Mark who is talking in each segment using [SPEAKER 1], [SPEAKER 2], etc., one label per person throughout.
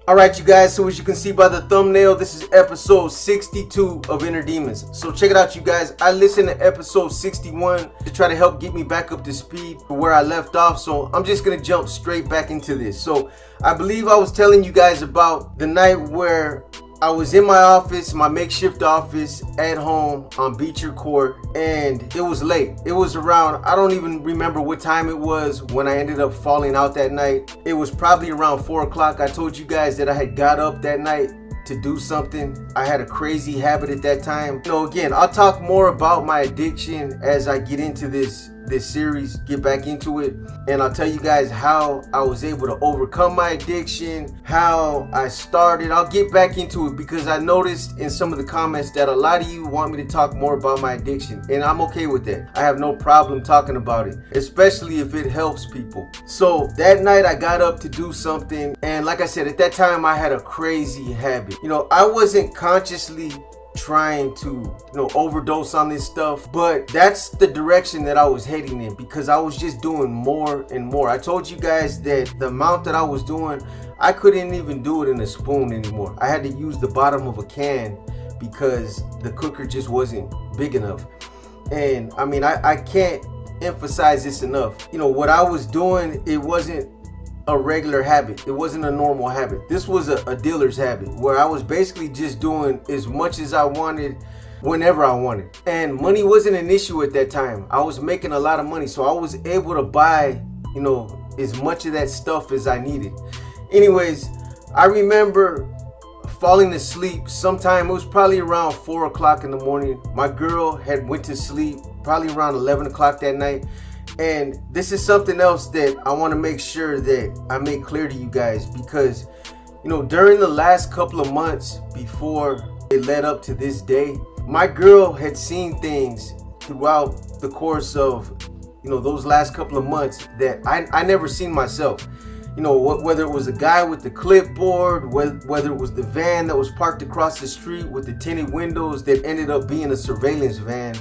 [SPEAKER 1] Alright you guys, so as you can see by the thumbnail, this is episode 62 of Inner Demons. So check it out you guys, I listened to episode 61 to try to help get me back up to speed for where I left off. So I'm just gonna jump straight back into this. So I believe I was telling you guys about the night where I was in my office, my makeshift office at home on Beecher Court, and it was late. It was around, I don't even remember what time it was when I ended up falling out that night. It was probably around 4 o'clock. I told you guys that I had got up that night to do something. I had a crazy habit at that time. Again, I'll talk more about my addiction as I get into this series, get back into it, and I'll tell you guys how I was able to overcome my addiction, how I started. I'll get back into it because I noticed in some of the comments that a lot of you want me to talk more about my addiction, and I'm okay with that. I have no problem talking about it, especially if it helps people. So that night I got up to do something, and like I said, at that time I had a crazy habit. I wasn't consciously trying to overdose on this stuff, but that's the direction that I was heading in because I was just doing more and more. I told you guys that the amount that I was doing, I couldn't even do it in a spoon anymore. I had to use the bottom of a can because the cooker just wasn't big enough. And I mean, I can't emphasize this enough. What I was doing, it wasn't a regular habit. It wasn't a normal habit. This was a dealer's habit where I was basically just doing as much as I wanted whenever I wanted. And money wasn't an issue at that time. I was making a lot of money, so I was able to buy, as much of that stuff as I needed. Anyways, I remember falling asleep sometime. It was probably around 4 o'clock in the morning. My girl had went to sleep probably around 11 o'clock that night. And this is something else that I want to make sure that I make clear to you guys because, during the last couple of months before it led up to this day, my girl had seen things throughout the course of, those last couple of months that I never seen myself. Whether it was a guy with the clipboard, whether it was the van that was parked across the street with the tinted windows that ended up being a surveillance van,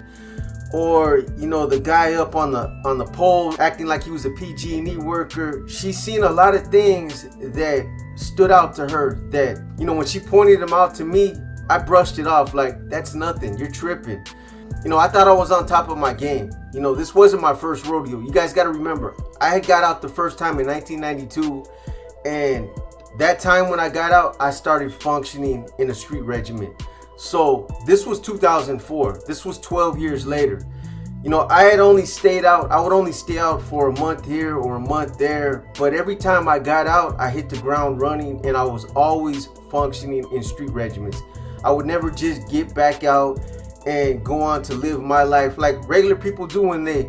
[SPEAKER 1] or the guy up on the pole acting like he was a PG&E worker. She's seen a lot of things that stood out to her that when she pointed them out to me, I brushed it off like, that's nothing, you're tripping. I thought I was on top of my game. This wasn't my first rodeo. You guys got to remember, I had got out the first time in 1992, and that time when I got out, I started functioning in a street regiment. So this was 2004. This was 12 years later. I had only stayed out. I would only stay out for a month here or a month there. But every time I got out, I hit the ground running, and I was always functioning in street regiments. I would never just get back out and go on to live my life like regular people do when they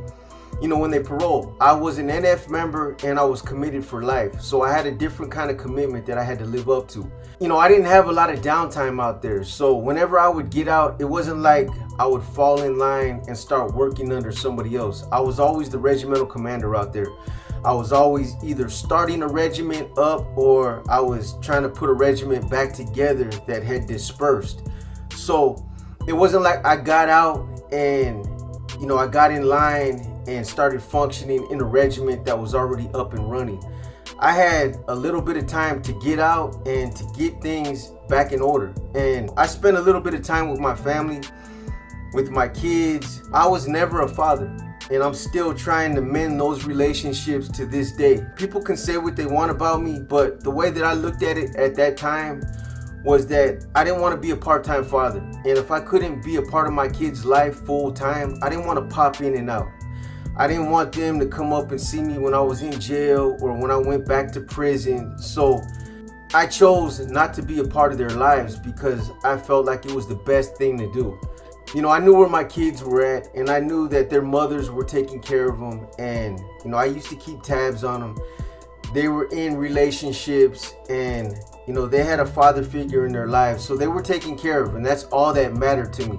[SPEAKER 1] parole. I was an NF member and I was committed for life. So I had a different kind of commitment that I had to live up to. I didn't have a lot of downtime out there. So whenever I would get out, it wasn't like I would fall in line and start working under somebody else. I was always the regimental commander out there. I was always either starting a regiment up or I was trying to put a regiment back together that had dispersed. So it wasn't like I got out and I got in line and started functioning in a regiment that was already up and running. I had a little bit of time to get out and to get things back in order. And I spent a little bit of time with my family, with my kids. I was never a father, and I'm still trying to mend those relationships to this day. People can say what they want about me, but the way that I looked at it at that time was that I didn't want to be a part-time father. And if I couldn't be a part of my kids' life full-time, I didn't want to pop in and out. I didn't want them to come up and see me when I was in jail or when I went back to prison. So I chose not to be a part of their lives because I felt like it was the best thing to do. I knew where my kids were at, and I knew that their mothers were taking care of them. And, I used to keep tabs on them. They were in relationships and, they had a father figure in their lives. So they were taken care of, and that's all that mattered to me.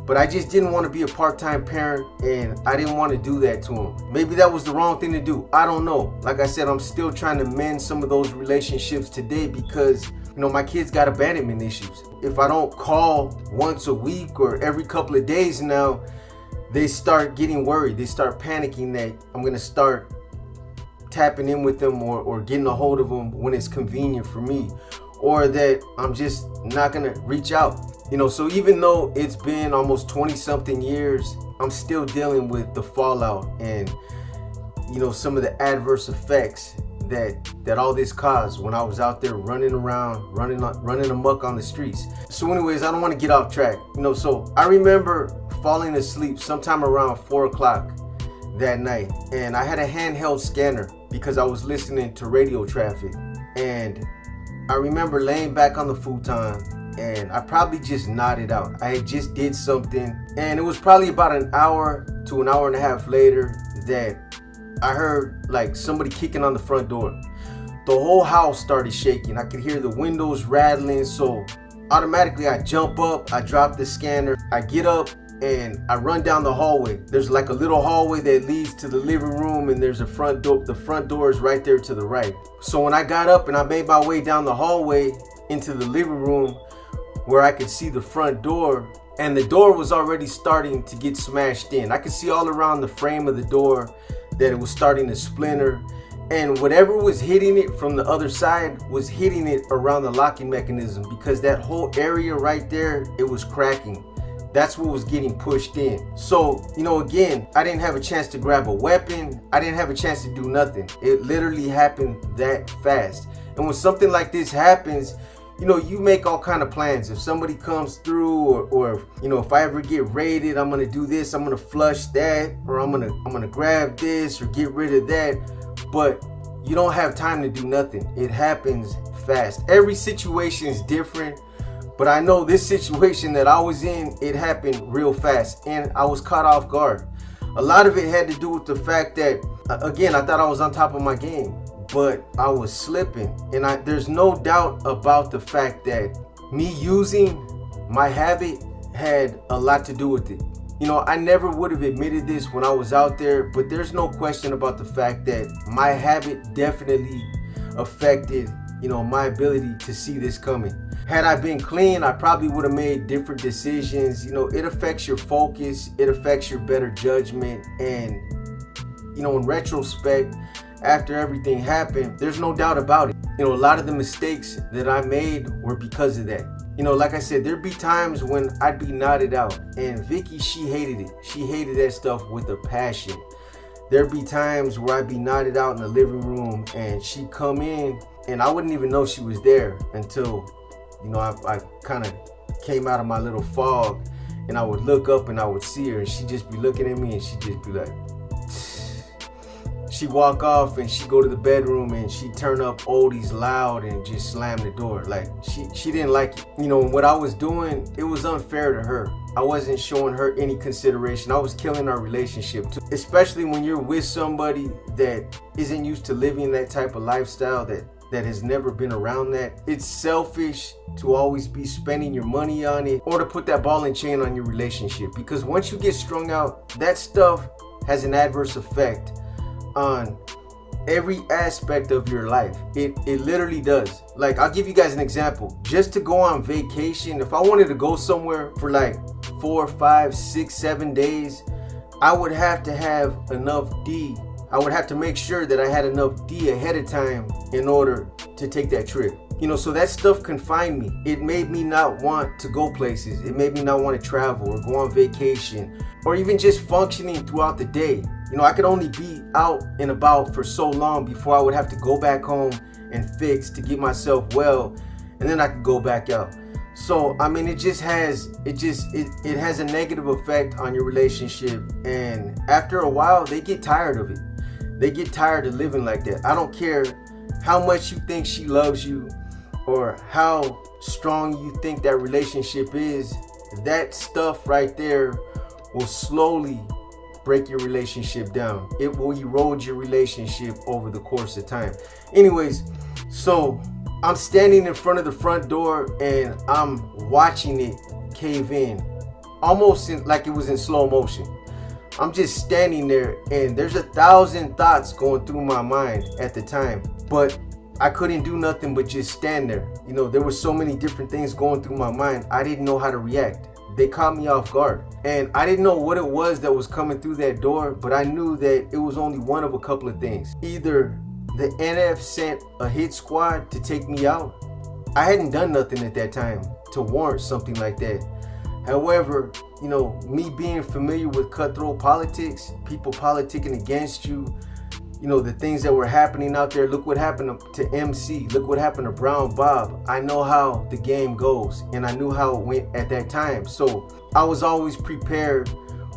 [SPEAKER 1] But I just didn't want to be a part-time parent, and I didn't want to do that to them. Maybe that was the wrong thing to do. I don't know. Like I said, I'm still trying to mend some of those relationships today because, my kids got abandonment issues. If I don't call once a week or every couple of days now, they start getting worried. They start panicking that I'm going to start tapping in with them or getting a hold of them when it's convenient for me. or that I'm just not gonna reach out. So even though it's been almost 20 something years, I'm still dealing with the fallout and some of the adverse effects that all this caused when I was out there running around, running amok on the streets. So anyways, I don't want to get off track. So I remember falling asleep sometime around 4 o'clock that night, and I had a handheld scanner because I was listening to radio traffic. And I remember laying back on the futon, and I probably just nodded out. I had just did something, and it was probably about an hour to an hour and a half later that I heard like somebody kicking on the front door. The whole house started shaking. I could hear the windows rattling, so automatically I jump up, I drop the scanner, I get up, and I run down the hallway. There's like a little hallway that leads to the living room, and there's a front door. The front door is right there to the right. So when I got up and I made my way down the hallway into the living room where I could see the front door, and the door was already starting to get smashed in. I could see all around the frame of the door that it was starting to splinter, and whatever was hitting it from the other side was hitting it around the locking mechanism, because that whole area right there, it was cracking. That's what was getting pushed in. So, again, I didn't have a chance to grab a weapon. I didn't have a chance to do nothing. It literally happened that fast. And when something like this happens, you make all kind of plans. If somebody comes through, or if I ever get raided, I'm gonna do this, I'm gonna flush that, or I'm gonna grab this or get rid of that. But you don't have time to do nothing. It happens fast. Every situation is different, but I know this situation that I was in, it happened real fast, and I was caught off guard. A lot of it had to do with the fact that, again, I thought I was on top of my game, but I was slipping. And there's no doubt about the fact that me using my habit had a lot to do with it. I never would have admitted this when I was out there, but there's no question about the fact that my habit definitely affected, my ability to see this coming. Had I been clean, I probably would have made different decisions. It affects your focus, it affects your better judgment, and in retrospect, after everything happened, there's no doubt about it. A lot of the mistakes that I made were because of that. Like I said, there'd be times when I'd be nodded out, and Vicky, she hated it. She hated that stuff with a passion. There'd be times where I'd be nodded out in the living room, and she'd come in, and I wouldn't even know she was there until, I kind of came out of my little fog, and I would look up and I would see her, and she'd just be looking at me, and she'd just be like, she'd walk off and she'd go to the bedroom and she'd turn up oldies loud and just slam the door. Like she didn't like it. What I was doing, it was unfair to her. I wasn't showing her any consideration. I was killing our relationship too. Especially when you're with somebody that isn't used to living that type of lifestyle, that has never been around that. It's selfish to always be spending your money on it, or to put that ball and chain on your relationship, because once you get strung out, that stuff has an adverse effect on every aspect of your life. It literally does. Like, I'll give you guys an example. Just to go on vacation, if I wanted to go somewhere for like 4, 5, 6, 7 days, I would have to have enough D. I would have to make sure that I had enough D ahead of time in order to take that trip. So that stuff confined me. It made me not want to go places. It made me not want to travel or go on vacation, or even just functioning throughout the day. I could only be out and about for so long before I would have to go back home and fix to get myself well, and then I could go back out. So it has a negative effect on your relationship, and after a while they get tired of it. They get tired of living like that. I don't care how much you think she loves you or how strong you think that relationship is. That stuff right there will slowly break your relationship down. It will erode your relationship over the course of time. Anyways, so I'm standing in front of the front door and I'm watching it cave in, almost like it was in slow motion. I'm just standing there, and there's 1,000 thoughts going through my mind at the time, but I couldn't do nothing but just stand there. There were so many different things going through my mind. I didn't know how to react. They caught me off guard, and I didn't know what it was that was coming through that door, but I knew that it was only one of a couple of things. Either the NF sent a hit squad to take me out, I hadn't done nothing at that time to warrant something like that. However, you know, me being familiar with cutthroat politics, people politicking against you, you know, the things that were happening out there. Look what happened to MC. Look what happened to Brown Bob. I know how the game goes, and I knew how it went at that time. So I was always prepared,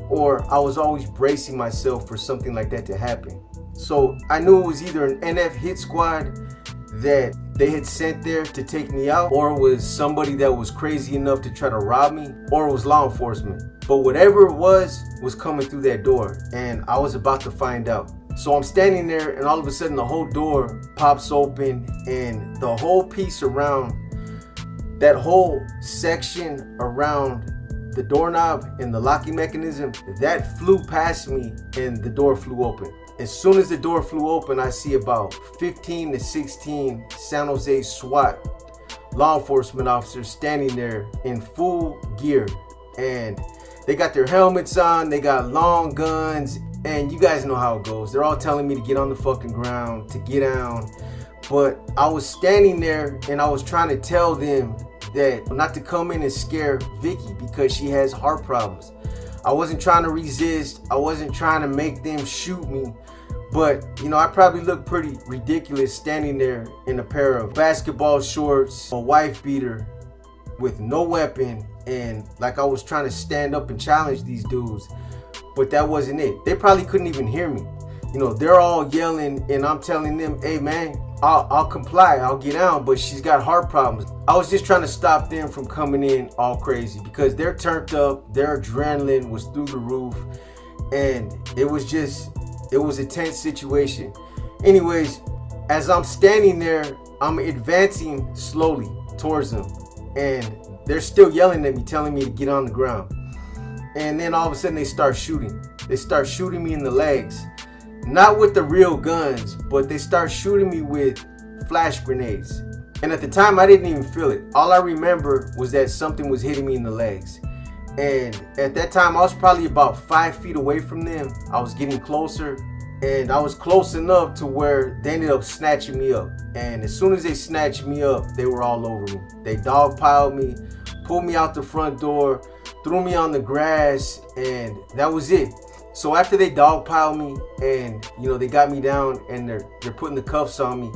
[SPEAKER 1] or I was always bracing myself for something like that to happen. So I knew it was either an NF hit squad that they had sent there to take me out, or it was somebody that was crazy enough to try to rob me, or it was law enforcement. But whatever it was coming through that door, and I was about to find out. So I'm standing there, and all of a sudden the whole door pops open, and the whole piece around, that whole section around the doorknob and the locking mechanism, that flew past me, and the door flew open. As soon as the door flew open, I see about 15 to 16 San Jose SWAT law enforcement officers standing there in full gear, and they got their helmets on, they got long guns, and you guys know how it goes. They're all telling me to get on the fucking ground, to get down. But I was standing there, and I was trying to tell them that not to come in and scare Vicky because she has heart problems. I wasn't trying to resist. I wasn't trying to make them shoot me. But, you know, I probably looked pretty ridiculous standing there in a pair of basketball shorts, a wife beater with no weapon, and like I was trying to stand up and challenge these dudes. But that wasn't it. They probably couldn't even hear me. You know, they're all yelling, and I'm telling them, hey man, I'll comply, I'll get down, but she's got heart problems. I was just trying to stop them from coming in all crazy because they're turned up, their adrenaline was through the roof, and it was a tense situation. Anyways, as I'm standing there, I'm advancing slowly towards them, and they're still yelling at me, telling me to get on the ground. And then all of a sudden they start shooting. They start shooting me in the legs. Not with the real guns, but they start shooting me with flash grenades. And at the time I didn't even feel it. All I remember was that something was hitting me in the legs. And at that time I was probably about 5 feet away from them. I was getting closer, and I was close enough to where they ended up snatching me up. And as soon as they snatched me up, they were all over me. They dogpiled me, pulled me out the front door, threw me on the grass, and that was it. So after they dogpiled me and, you know, they got me down and they're putting the cuffs on me,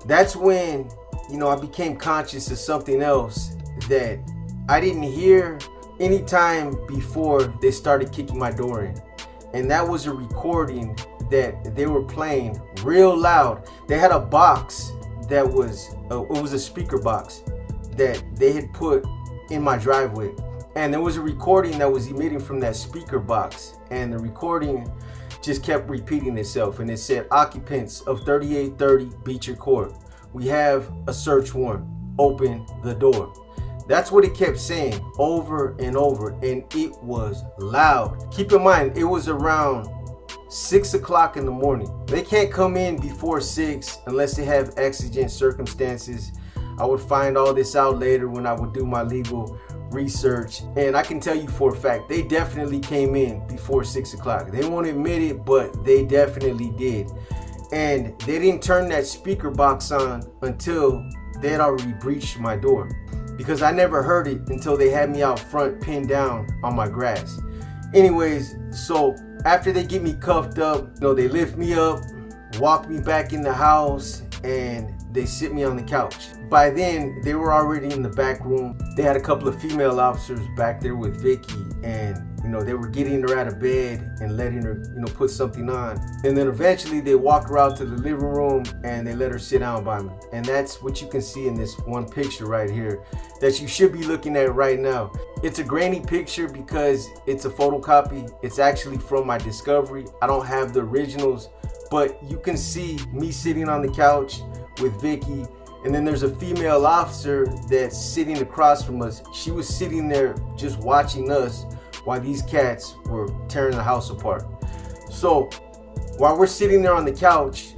[SPEAKER 1] that's when, you know, I became conscious of something else that I didn't hear any time before they started kicking my door in. And that was a recording that they were playing real loud. They had a box that was, it was a speaker box that they had put in my driveway. And there was a recording that was emitting from that speaker box, and the recording just kept repeating itself, and it said, occupants of 3830 Beecher Court, we have a search warrant, open the door. That's what it kept saying over and over, and it was loud. Keep in mind, it was around 6 o'clock in the morning. They can't come in before 6 unless they have exigent circumstances. I would find all this out later when I would do my legal research, and I can tell you for a fact they definitely came in before 6 o'clock. They won't admit it, but they definitely did. And they didn't turn that speaker box on until they had already breached my door, because I never heard it until they had me out front pinned down on my grass. Anyways, so after they get me cuffed up, you know, they lift me up, walk me back in the house, and they sit me on the couch. By then, they were already in the back room. They had a couple of female officers back there with Vicky, and, you know, they were getting her out of bed and letting her, you know, put something on. And then eventually they walked her out to the living room and they let her sit down by me. And that's what you can see in this one picture right here that you should be looking at right now. It's a grainy picture because it's a photocopy. It's actually from my discovery. I don't have the originals, but you can see me sitting on the couch with Vicky. And then there's a female officer that's sitting across from us. She was sitting there just watching us while these cats were tearing the house apart. So while we're sitting there on the couch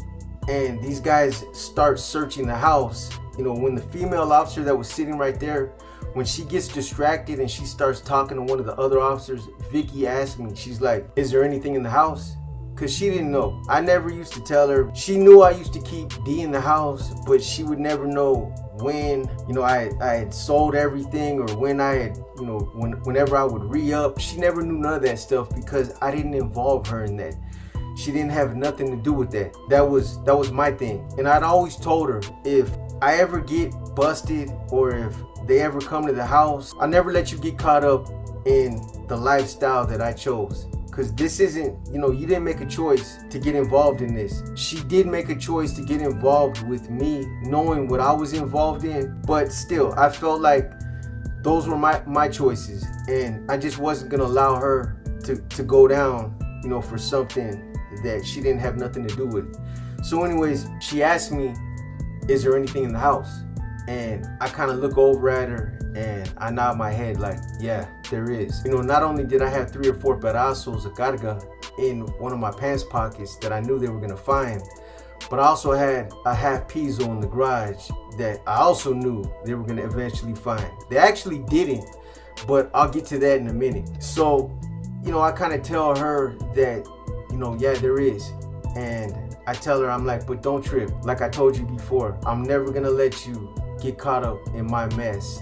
[SPEAKER 1] and these guys start searching the house, you know, when the female officer that was sitting right there, when she gets distracted and she starts talking to one of the other officers, Vicky asked me, she's like, is there anything in the house? Because she didn't know. I never used to tell her. She knew I used to keep D in the house, but she would never know when, you know, I had sold everything, or when I had, you know, whenever I would re-up. She never knew none of that stuff because I didn't involve her in that. She didn't have nothing to do with that. That was my thing. And I'd always told her, if I ever get busted or if they ever come to the house, I'll never let you get caught up in the lifestyle that I chose. Because this isn't, you know, you didn't make a choice to get involved in this. She did make a choice to get involved with me, knowing what I was involved in. But still, I felt like those were my choices. And I just wasn't going to allow her to go down, you know, for something that she didn't have nothing to do with. So anyways, she asked me, is there anything in the house? And I kind of look over at her and I nod my head like, yeah, there is. You know, not only did I have 3 or 4 pedazos of carga in one of my pants pockets that I knew they were gonna find, but I also had a half piso in the garage that I also knew they were gonna eventually find. They actually didn't, but I'll get to that in a minute. So, you know, I kind of tell her that, you know, yeah, there is. And I tell her, I'm like, but don't trip. Like I told you before, I'm never gonna let you get caught up in my mess.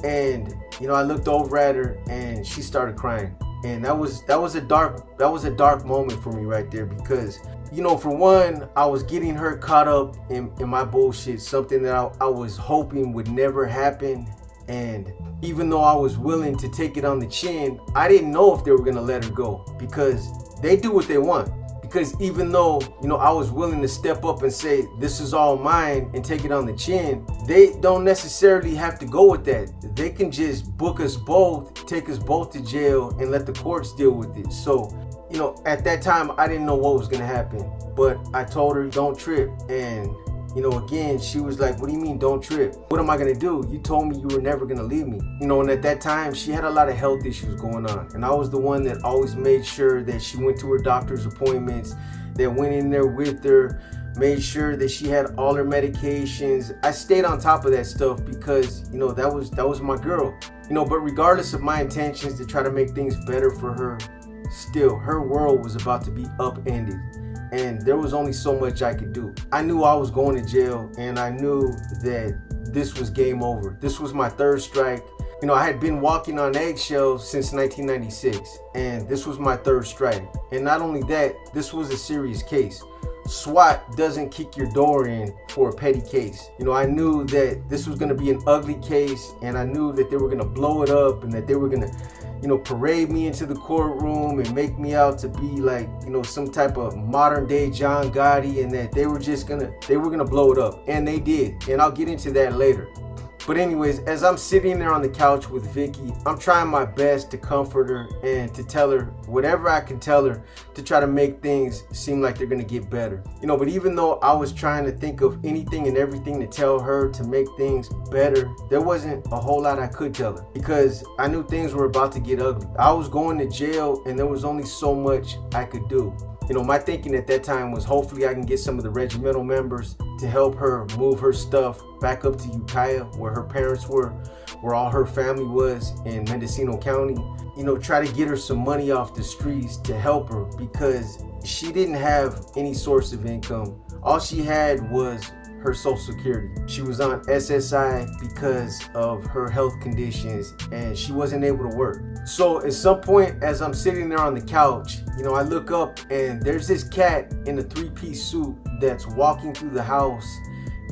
[SPEAKER 1] And, you know, I looked over at her and she started crying. And that was a dark moment for me right there, because, you know, for one, I was getting her caught up in my bullshit, something that I was hoping would never happen. And even though I was willing to take it on the chin, I didn't know if they were gonna let her go, because they do what they want. Because even though, you know, I was willing to step up and say, this is all mine, and take it on the chin, they don't necessarily have to go with that. They can just book us both, take us both to jail, and let the courts deal with it. So, you know, at that time, I didn't know what was gonna happen. But I told her, don't trip. And, you know, again, she was like, what do you mean don't trip? What am I gonna do? You told me you were never gonna leave me. You know, and at that time, she had a lot of health issues going on. And I was the one that always made sure that she went to her doctor's appointments, that went in there with her, made sure that she had all her medications. I stayed on top of that stuff because, you know, that was my girl. You know, but regardless of my intentions to try to make things better for her, still, her world was about to be upended. And there was only so much I could do. I knew I was going to jail, and I knew that this was game over. This was my 3rd strike. You know, I had been walking on eggshells since 1996, and this was my 3rd strike. And not only that, this was a serious case. SWAT doesn't kick your door in for a petty case. You know, I knew that this was gonna be an ugly case, and I knew that they were gonna blow it up, and that they were gonna, you know, parade me into the courtroom and make me out to be like, you know, some type of modern day John Gotti, and that they were gonna blow it up. And they did. And I'll get into that later. But anyways, as I'm sitting there on the couch with Vicky, I'm trying my best to comfort her and to tell her whatever I can tell her to try to make things seem like they're gonna get better. You know, but even though I was trying to think of anything and everything to tell her to make things better, there wasn't a whole lot I could tell her, because I knew things were about to get ugly. I was going to jail, and there was only so much I could do. You know, my thinking at that time was, hopefully I can get some of the regimental members to help her move her stuff back up to Ukiah, where her parents were, where all her family was in Mendocino County. You know, try to get her some money off the streets to help her, because she didn't have any source of income. All she had was her Social Security. She was on SSI because of her health conditions, and she wasn't able to work. So at some point, as I'm sitting there on the couch, you know, I look up and there's this cat in a 3-piece suit that's walking through the house,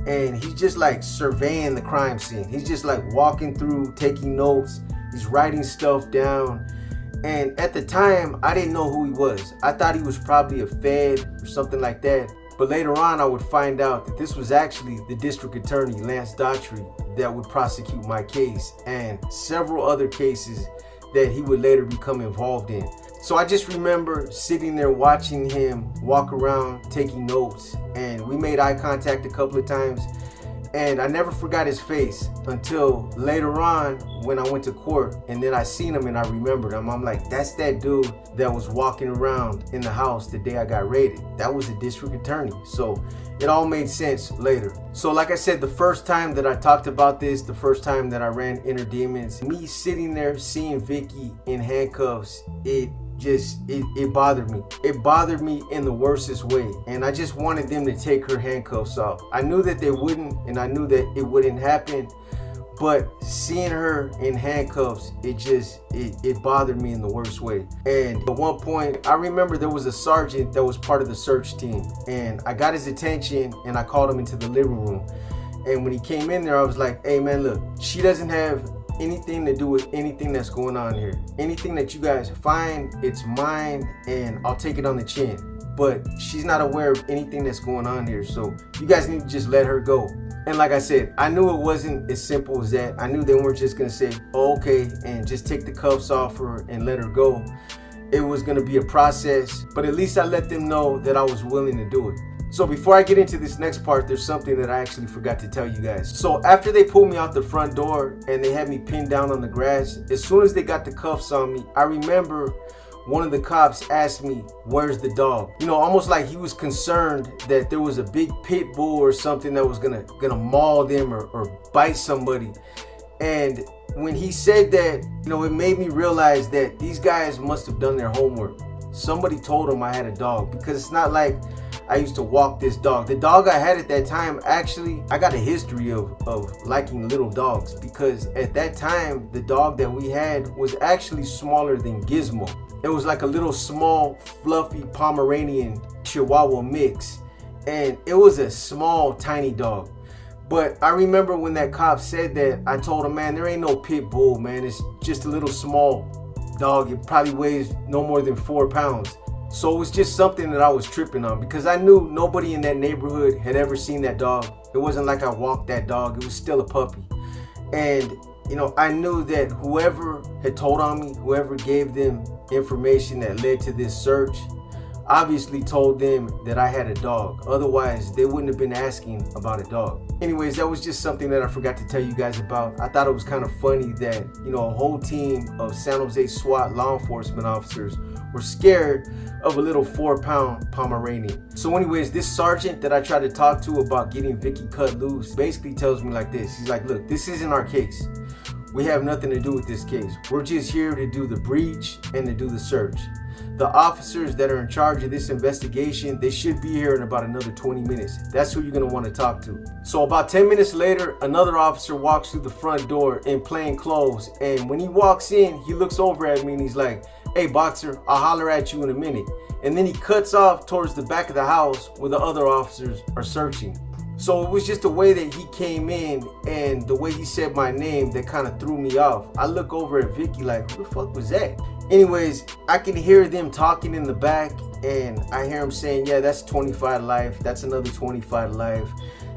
[SPEAKER 1] and he's just like surveying the crime scene. He's just like walking through, taking notes. He's writing stuff down. And at the time, I didn't know who he was. I thought he was probably a Fed or something like that. But later on, I would find out that this was actually the district attorney, Lance Daughtry, that would prosecute my case and several other cases that he would later become involved in. So I just remember sitting there watching him walk around, taking notes, and we made eye contact a couple of times. And I never forgot his face until later on when I went to court, and then I seen him and I remembered him. I'm like, that's that dude that was walking around in the house the day I got raided. That was the district attorney. So it all made sense later. So like I said, the first time that I talked about this, the first time that I ran Inner Demons, me sitting there seeing Vicky in handcuffs, it it bothered me. It bothered me in the worstest way, and I just wanted them to take her handcuffs off. I knew that they wouldn't, and I knew that it wouldn't happen, but seeing her in handcuffs, it bothered me in the worst way. And at one point, I remember there was a sergeant that was part of the search team, and I got his attention and I called him into the living room. And when he came in there, I was like, hey man, look, she doesn't have anything to do with anything that's going on here. Anything that you guys find, it's mine, and I'll take it on the chin. But she's not aware of anything that's going on here, so you guys need to just let her go. And like I said, I knew it wasn't as simple as that. I knew they weren't just gonna say, oh, okay, and just take the cuffs off her and let her go. It was gonna be a process, but at least I let them know that I was willing to do it. So before I get into this next part, there's something that I actually forgot to tell you guys. So after they pulled me out the front door and they had me pinned down on the grass, as soon as they got the cuffs on me, I remember one of the cops asked me, where's the dog? You know, almost like he was concerned that there was a big pit bull or something that was gonna maul them or bite somebody. And when he said that, you know, it made me realize that these guys must have done their homework. Somebody told them I had a dog, because it's not like I used to walk this dog. The dog I had at that time, actually, I got a history of liking little dogs, because at that time, the dog that we had was actually smaller than Gizmo. It was like a little small, fluffy Pomeranian Chihuahua mix, and it was a small, tiny dog. But I remember when that cop said that, I told him, man, there ain't no pit bull, man. It's just a little small dog. It probably weighs no more than 4 pounds. So it was just something that I was tripping on, because I knew nobody in that neighborhood had ever seen that dog. It wasn't like I walked that dog. It was still a puppy. And, you know, I knew that whoever had told on me, whoever gave them information that led to this search, obviously told them that I had a dog. Otherwise, they wouldn't have been asking about a dog. Anyways, that was just something that I forgot to tell you guys about. I thought it was kind of funny that, you know, a whole team of San Jose SWAT law enforcement officers were scared of a little 4-pound Pomeranian. So anyways, this sergeant that I tried to talk to about getting Vicky cut loose basically tells me like this. He's like, look, this isn't our case. We have nothing to do with this case. We're just here to do the breach and to do the search. The officers that are in charge of this investigation, they should be here in about another 20 minutes. That's who you're gonna want to talk to. So about 10 minutes later, another officer walks through the front door in plain clothes. And when he walks in, he looks over at me and he's like, hey boxer, I'll holler at you in a minute. And then he cuts off towards the back of the house where the other officers are searching. So it was just the way that he came in and the way he said my name that kind of threw me off. I look over at Vicky like, who the fuck was that? Anyways, I can hear them talking in the back, and I hear them saying, yeah, that's 25 to life. That's another 25 to life.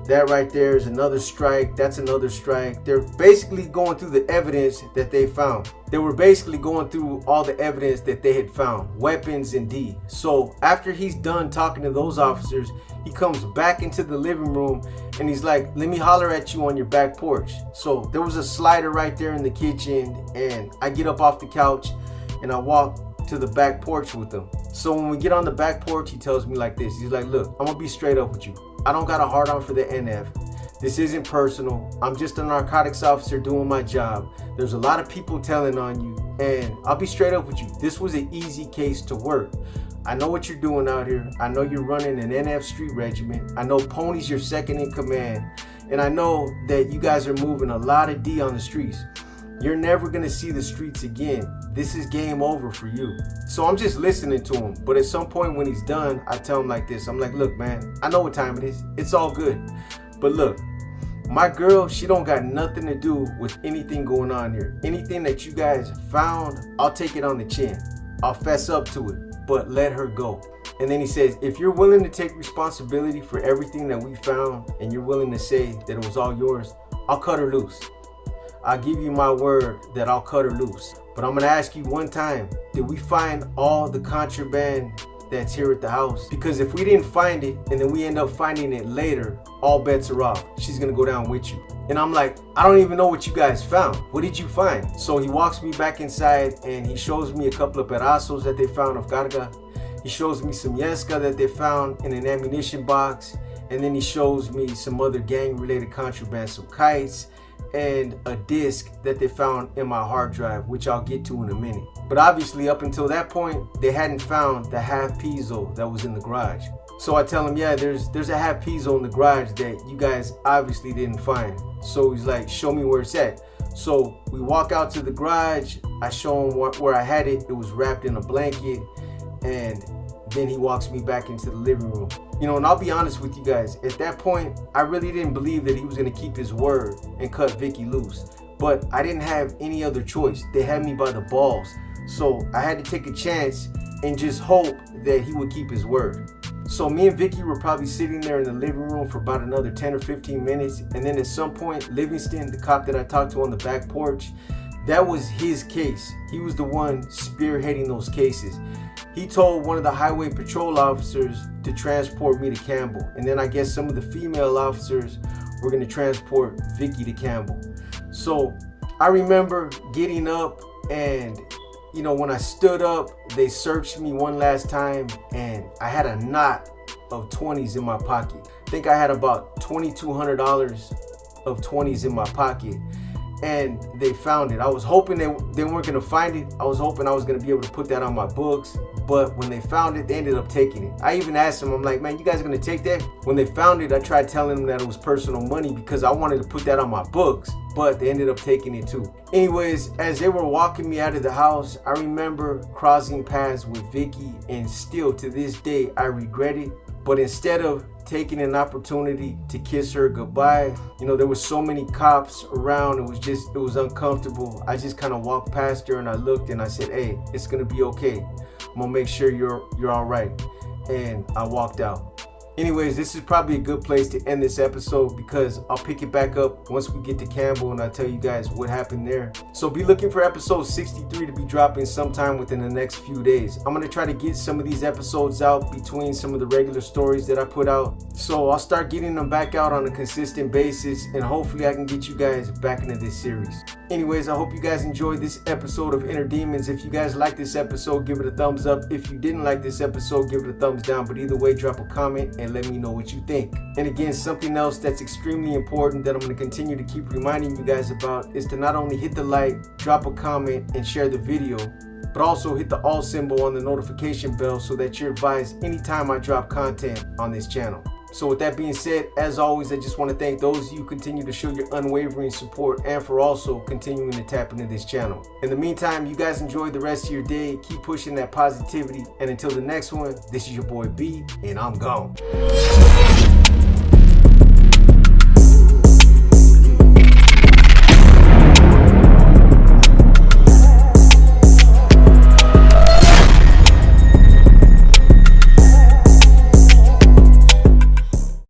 [SPEAKER 1] That right there is another strike. That's another strike. They're basically going through the evidence that they found. They were basically going through all the evidence that they had found, weapons indeed. So after he's done talking to those officers, he comes back into the living room and he's like, let me holler at you on your back porch. So there was a slider right there in the kitchen, and I get up off the couch and I walk to the back porch with him. So when we get on the back porch, he tells me like this. He's like, look, I'm gonna be straight up with you. I don't got a hard on for the NF. This isn't personal. I'm just a narcotics officer doing my job. There's a lot of people telling on you, and I'll be straight up with you. This was an easy case to work. I know what you're doing out here. I know you're running an NF street regiment. I know Pony's your second in command. And I know that you guys are moving a lot of D on the streets. You're never gonna see the streets again. This is game over for you. So I'm just listening to him. But at some point when he's done, I tell him like this. I'm like, look, man, I know what time it is. It's all good. But look, my girl, she don't got nothing to do with anything going on here. Anything that you guys found, I'll take it on the chin. I'll fess up to it, but let her go. And then he says, if you're willing to take responsibility for everything that we found, and you're willing to say that it was all yours, I'll cut her loose. I'll give you my word that I'll cut her loose. But I'm gonna ask you one time, did we find all the contraband that's here at the house? Because if we didn't find it and then we end up finding it later, all bets are off. She's gonna go down with you. And I'm like, I don't even know what you guys found. What did you find? So he walks me back inside and he shows me a couple of pedazos that they found of carga. He shows me some yesca that they found in an ammunition box. And then he shows me some other gang related contraband, some kites, and a disc that they found in my hard drive, which I'll get to in a minute. But obviously up until that point, they hadn't found the half piezo that was in the garage. So I tell him, yeah, there's a half piezo in the garage that you guys obviously didn't find. So he's like, show me where it's at. So we walk out to the garage. I show him where I had it. It was wrapped in a blanket. And then he walks me back into the living room. You know, and I'll be honest with you guys, at that point, I really didn't believe that he was going to keep his word and cut Vicky loose. But I didn't have any other choice. They had me by the balls. So I had to take a chance and just hope that he would keep his word. So me and Vicky were probably sitting there in the living room for about another 10 or 15 minutes. And then at some point, Livingston, the cop that I talked to on the back porch, that was his case. He was the one spearheading those cases. He told one of the highway patrol officers to transport me to Campbell. And then I guess some of the female officers were going to transport Vicky to Campbell. So I remember getting up, and you know, when I stood up, they searched me one last time, and I had a knot of 20s in my pocket. I think I had about $2,200 of 20s in my pocket, and they found it. I was hoping they weren't going to find it. I was hoping I was going to be able to put that on my books, but when they found it, they ended up taking it. I even asked them, I'm like, man, you guys are going to take that? When they found it, I tried telling them that it was personal money because I wanted to put that on my books, but they ended up taking it too. Anyways, as they were walking me out of the house, I remember crossing paths with Vicky, and still to this day, I regret it. But instead of taking an opportunity to kiss her goodbye, you know, there was so many cops around, it was uncomfortable. I just kind of walked past her and I looked and I said, hey, it's gonna be okay. I'm gonna make sure you're all right. And I walked out. Anyways, this is probably a good place to end this episode because I'll pick it back up once we get to Campbell and I'll tell you guys what happened there. So be looking for episode 63 to be dropping sometime within the next few days. I'm going to try to get some of these episodes out between some of the regular stories that I put out. So I'll start getting them back out on a consistent basis, and hopefully I can get you guys back into this series. Anyways, I hope you guys enjoyed this episode of Inner Demons. If you guys liked this episode, give it a thumbs up. If you didn't like this episode, give it a thumbs down. But either way, drop a comment and let me know what you think. And again, something else that's extremely important that I'm going to continue to keep reminding you guys about is to not only hit the like, drop a comment, and share the video, but also hit the all symbol on the notification bell so that you're advised anytime I drop content on this channel. So with that being said, as always, I just want to thank those of you who continue to show your unwavering support and for also continuing to tap into this channel. In the meantime, you guys enjoy the rest of your day. Keep pushing that positivity. And until the next one, this is your boy B, and I'm gone.